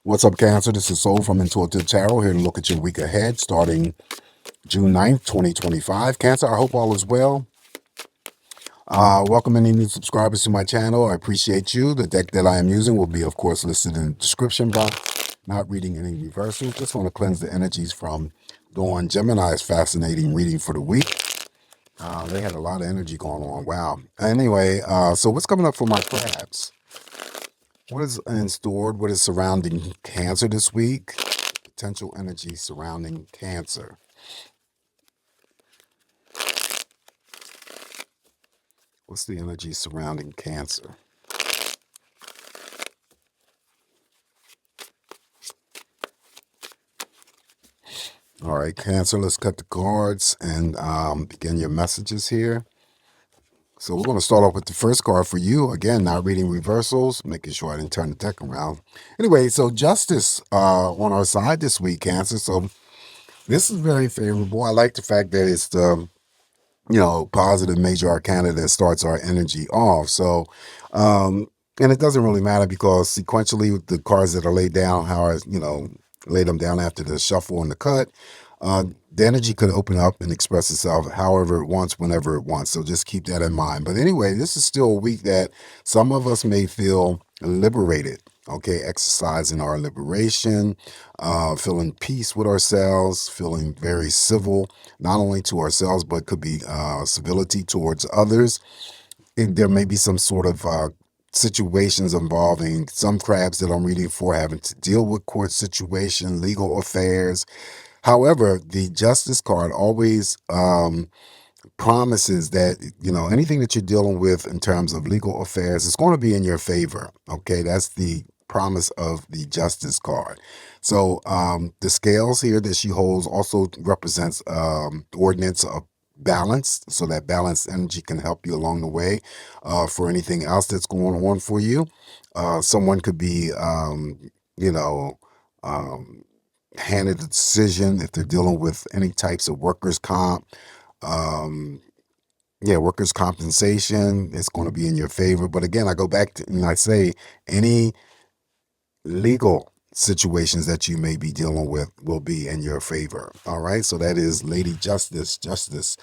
What's up, Cancer? This is Soul from Intuitive Tarot here to look at your week ahead starting June 9th, 2025. Cancer, I hope all is well. Welcome any new subscribers to my channel. I appreciate you. The deck that I am using will be, of course, listed in the description box. Not reading any reversals. Just want to cleanse the energies from Dawn Gemini's fascinating reading for the week. They had a lot of energy going on. Wow. Anyway, so what's coming up for my crabs? What is in store? What is surrounding Cancer this week? Potential energy surrounding Cancer. What's the energy surrounding Cancer? All right, Cancer, let's cut the cards and begin your messages here. So we're going to start off with the first card for you. Again, not reading reversals, making sure I didn't turn the deck around. Anyway, so justice on our side this week, Cancer. So this is very favorable. I like the fact that it's the positive major arcana that starts our energy off. So, and it doesn't really matter because sequentially with the cards that are laid down, how I, lay them down after the shuffle and the cut, the energy could open up and express itself however it wants, whenever it wants. So just keep that in mind. But anyway, this is still a week that some of us may feel liberated. Okay, exercising our liberation, feeling peace with ourselves, feeling very civil, not only to ourselves, but could be civility towards others. There may be some sort of situations involving some crabs that I'm reading for having to deal with court situation, legal affairs. However, the Justice card always promises that, anything that you're dealing with in terms of legal affairs is going to be in your favor. Okay, that's the promise of the Justice card. So the scales here that she holds also represents ordinance of balance, so that balanced energy can help you along the way for anything else that's going on for you. Someone could be, handed a decision if they're dealing with any types of workers' comp. Workers' compensation is going to be in your favor. But again, I go back to, and I say any legal situations that you may be dealing with will be in your favor. All right. So that is Lady Justice,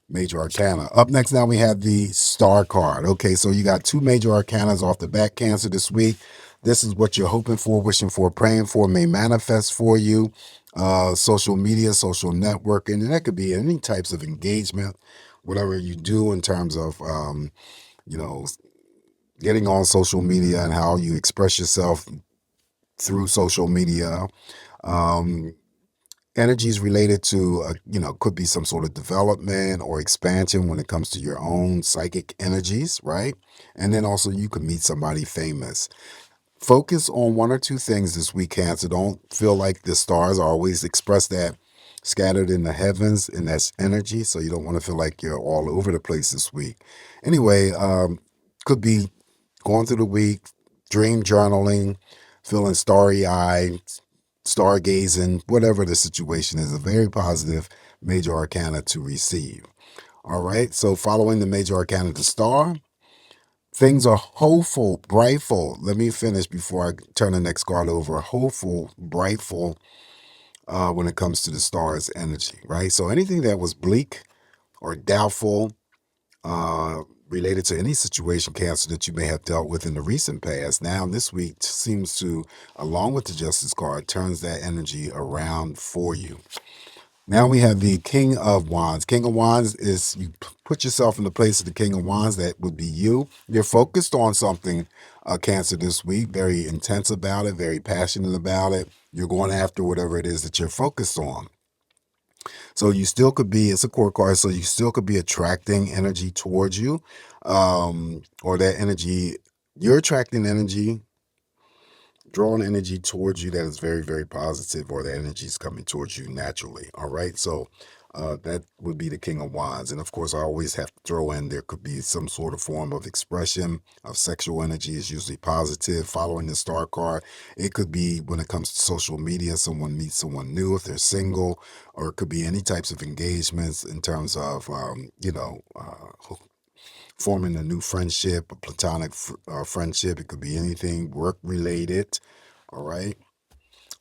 Major Arcana. Up next now we have the Star card. Okay, so you got two Major Arcanas off the back, Cancer, this week. This is what you're hoping for, wishing for, praying for, may manifest for you. Social media, social networking, and that could be any types of engagement, whatever you do in terms of, getting on social media and how you express yourself through social media. Energies related to, could be some sort of development or expansion when it comes to your own psychic energies, right? And then also you could meet somebody famous. Focus on one or two things this week, Cancer. Don't feel like the stars always express that scattered in the heavens, and that's energy. So you don't want to feel like you're all over the place this week. Anyway, could be going through the week, dream journaling, feeling starry-eyed, stargazing, whatever the situation is. A very positive Major Arcana to receive. All right, so following the Major Arcana to Star, things are hopeful, brightful. Let me finish before I turn the next card over. Hopeful, brightful when it comes to the star's energy, right? So anything that was bleak or doubtful related to any situation, Cancer, that you may have dealt with in the recent past, now this week seems to, along with the Justice card, turns that energy around for you. Now we have the King of Wands. King of Wands is, you put yourself in the place of the King of Wands. That would be you. You're focused on something, Cancer, this week. Very intense about it, very passionate about it. You're going after whatever it is that you're focused on. So you still could be, it's a court card, so you still could be attracting energy towards you, or that energy, you're attracting energy, drawing energy towards you that is very, very positive, or the energy is coming towards you naturally. All right. So that would be the King of Wands. And of course, I always have to throw in, there could be some sort of form of expression of sexual energy is usually positive. Following the Star card, it could be when it comes to social media, someone meets someone new if they're single, or it could be any types of engagements in terms of, forming a new friendship, a platonic friendship. It could be anything work related. All right.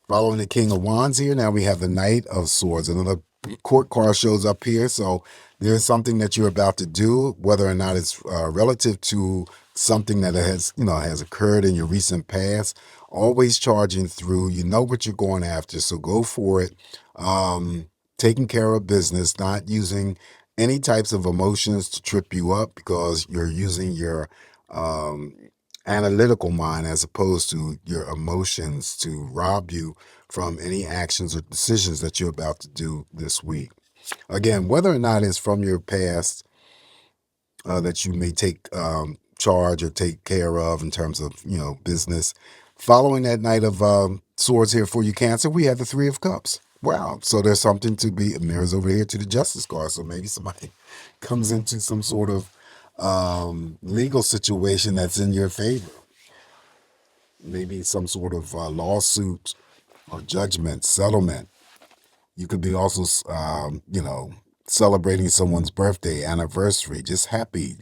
Following the King of Wands here, now we have the Knight of Swords. Another court card shows up here. So there's something that you're about to do, whether or not it's relative to something that has occurred in your recent past. Always charging through. You know what you're going after, so go for it. Taking care of business, not using any types of emotions to trip you up, because you're using your analytical mind as opposed to your emotions to rob you from any actions or decisions that you're about to do this week. Again, whether or not it's from your past that you may take charge or take care of in terms of business. Following that Knight of Swords here for you, Cancer, we have the Three of Cups. Wow. So there's something to be mirrors over here to the Justice card. So maybe somebody comes into some sort of legal situation that's in your favor. Maybe some sort of lawsuit or judgment, settlement. You could be also, celebrating someone's birthday, anniversary, just happy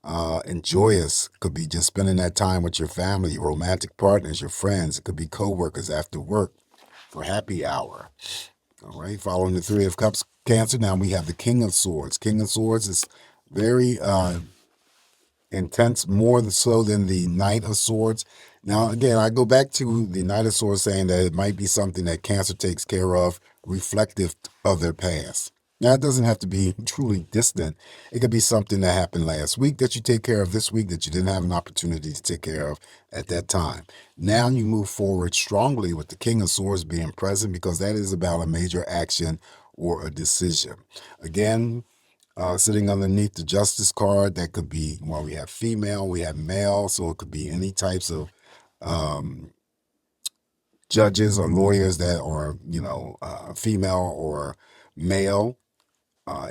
and joyous. Could be just spending that time with your family, your romantic partners, your friends. It could be co-workers after work for happy hour. All right, following the Three of Cups, Cancer, now we have the King of Swords. King of Swords is very intense, more so than the Knight of Swords. Now, again, I go back to the Knight of Swords saying that it might be something that Cancer takes care of, reflective of their past. Now, it doesn't have to be truly distant. It could be something that happened last week that you take care of this week that you didn't have an opportunity to take care of at that time. Now you move forward strongly with the King of Swords being present, because that is about a major action or a decision. Again, sitting underneath the Justice card, that could be, well, we have female, we have male, so it could be any types of judges or lawyers that are, female or male,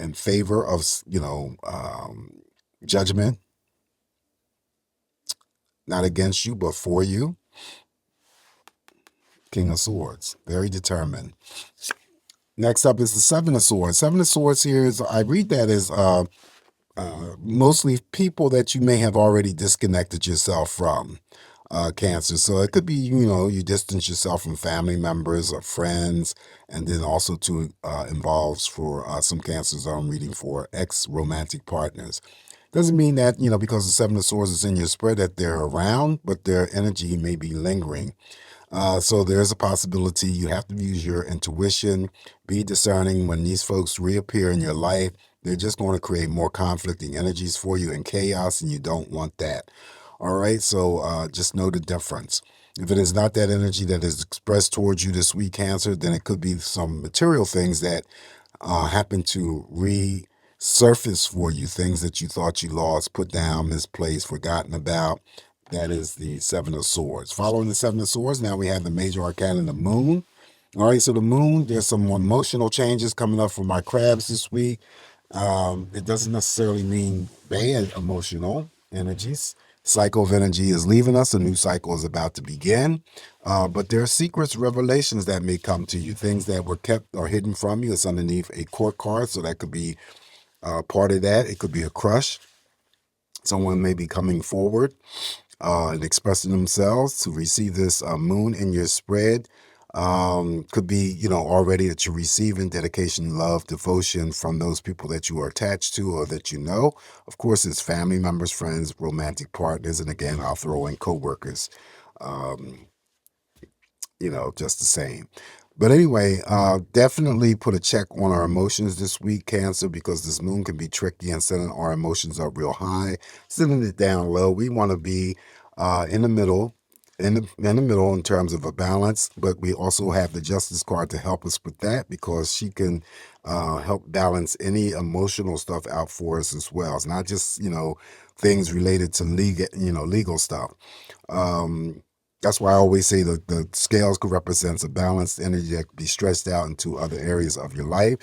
in favor of, judgment, not against you, but for you. King of Swords, very determined. Next up is the Seven of Swords. Seven of Swords here is, I read that as mostly people that you may have already disconnected yourself from, Cancer. So it could be, you distance yourself from family members or friends, and then also to involves for some Cancers I'm reading for ex-romantic partners. Doesn't mean that, because the Seven of Swords is in your spread that they're around, but their energy may be lingering. So there's a possibility you have to use your intuition, be discerning when these folks reappear in your life. They're just going to create more conflicting energies for you and chaos, and you don't want that. All right, so just know the difference. If it is not that energy that is expressed towards you this week, Cancer, then it could be some material things that happen to resurface for you, things that you thought you lost, put down, misplaced, forgotten about. That is the Seven of Swords. Following the Seven of Swords, now we have the major arcana, the Moon. All right, so the Moon, there's some emotional changes coming up for my crabs this week. It doesn't necessarily mean bad emotional energies. Cycle of energy is leaving us. A new cycle is about to begin. But there are secrets, revelations that may come to you, things that were kept or hidden from you. It's underneath a court card, so that could be part of that. It could be a crush. Someone may be coming forward and expressing themselves to receive this moon in your spread. Could be, already that you're receiving dedication, love, devotion from those people that you are attached to or that you know. Of course, it's family members, friends, romantic partners, and again, I'll throw in co-workers, just the same. But anyway, definitely put a check on our emotions this week, Cancer, because this moon can be tricky and setting our emotions up real high, sending it down low. We want to be in the middle, in terms of a balance, but we also have the Justice card to help us with that, because she can help balance any emotional stuff out for us as well. It's not just, things related to legal stuff. That's why I always say the scales could represent a balanced energy that could be stretched out into other areas of your life.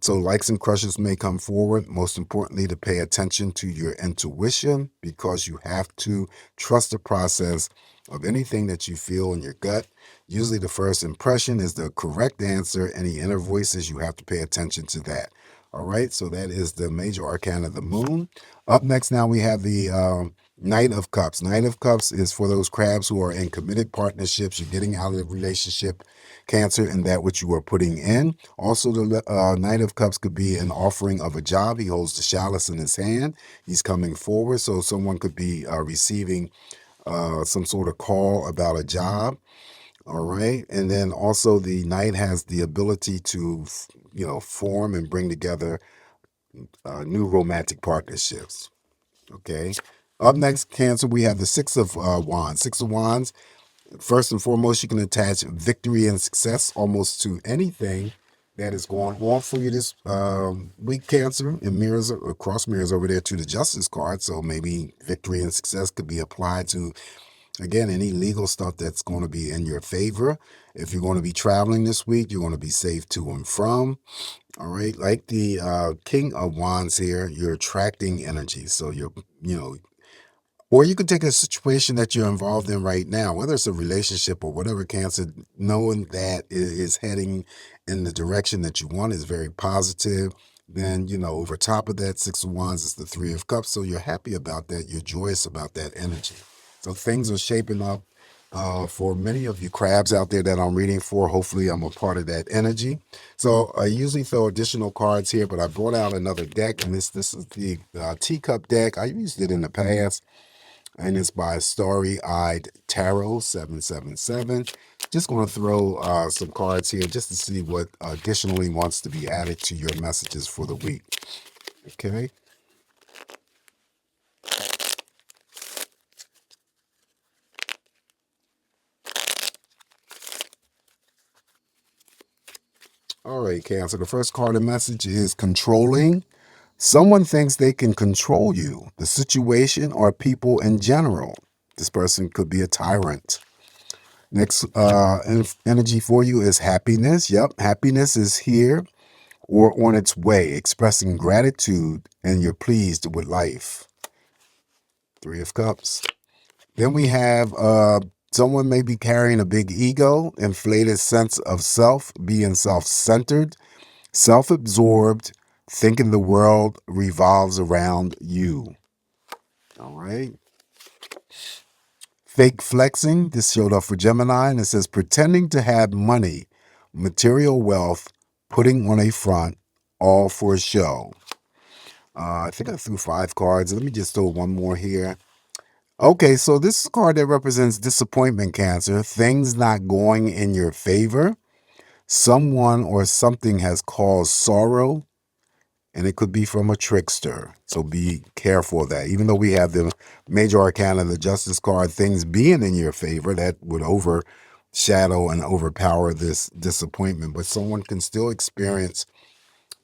So likes and crushes may come forward. Most importantly, to pay attention to your intuition, because you have to trust the process of anything that you feel in your gut. Usually the first impression is the correct answer. Any inner voices, you have to pay attention to that. All right, so that is the major arcana of the moon. Up next now we have the Knight of Cups. Knight of Cups is for those crabs who are in committed partnerships. You're getting out of the relationship, Cancer, and that which you are putting in. Also, the Knight of Cups could be an offering of a job. He holds the chalice in his hand. He's coming forward. So someone could be receiving some sort of call about a job. All right. And then also the Knight has the ability to, form and bring together new romantic partnerships. Okay. Up next, Cancer, we have the Six of Wands. Six of Wands, first and foremost, you can attach victory and success almost to anything that is going on for you this week, Cancer. And mirrors, cross mirrors over there to the Justice card. So maybe victory and success could be applied to, again, any legal stuff that's going to be in your favor. If you're going to be traveling this week, you're going to be safe to and from. All right. Like the King of Wands here, you're attracting energy. So or you could take a situation that you're involved in right now, whether it's a relationship or whatever, Cancer, knowing that it is heading in the direction that you want is very positive. Then, over top of that, Six of Wands is the Three of Cups. So you're happy about that. You're joyous about that energy. So things are shaping up for many of you crabs out there that I'm reading for. Hopefully I'm a part of that energy. So I usually throw additional cards here, but I brought out another deck, and this is the teacup deck. I used it in the past, and it's by Starry-Eyed Tarot 777. Just going to throw some cards here just to see what additionally wants to be added to your messages for the week. Okay. All right, Cancer. The first card of message is controlling. Someone thinks they can control you, the situation, or people in general. This person could be a tyrant. Next energy for you is happiness. Yep, happiness is here or on its way, expressing gratitude and you're pleased with life. Three of Cups. Then we have someone may be carrying a big ego, inflated sense of self, being self-centered, self-absorbed, thinking the world revolves around you. All right. Fake flexing. This showed up for Gemini, and it says pretending to have money, material wealth, putting on a front, all for show. I think I threw 5 cards. Let me just throw one more here. Okay, so this is a card that represents disappointment, Cancer. Things not going in your favor. Someone or something has caused sorrow, and it could be from a trickster. So be careful of that. Even though we have the major arcana, the Justice card, things being in your favor, that would overshadow and overpower this disappointment. But someone can still experience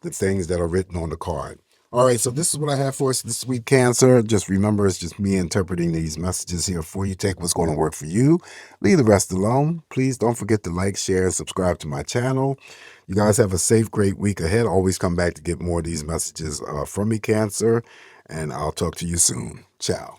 the things that are written on the card. All right, so this is what I have for us this week, Cancer. Just remember, it's just me interpreting these messages here for you. Take what's going to work for you. Leave the rest alone. Please don't forget to like, share, and subscribe to my channel. You guys have a safe, great week ahead. Always come back to get more of these messages from me, Cancer, and I'll talk to you soon. Ciao.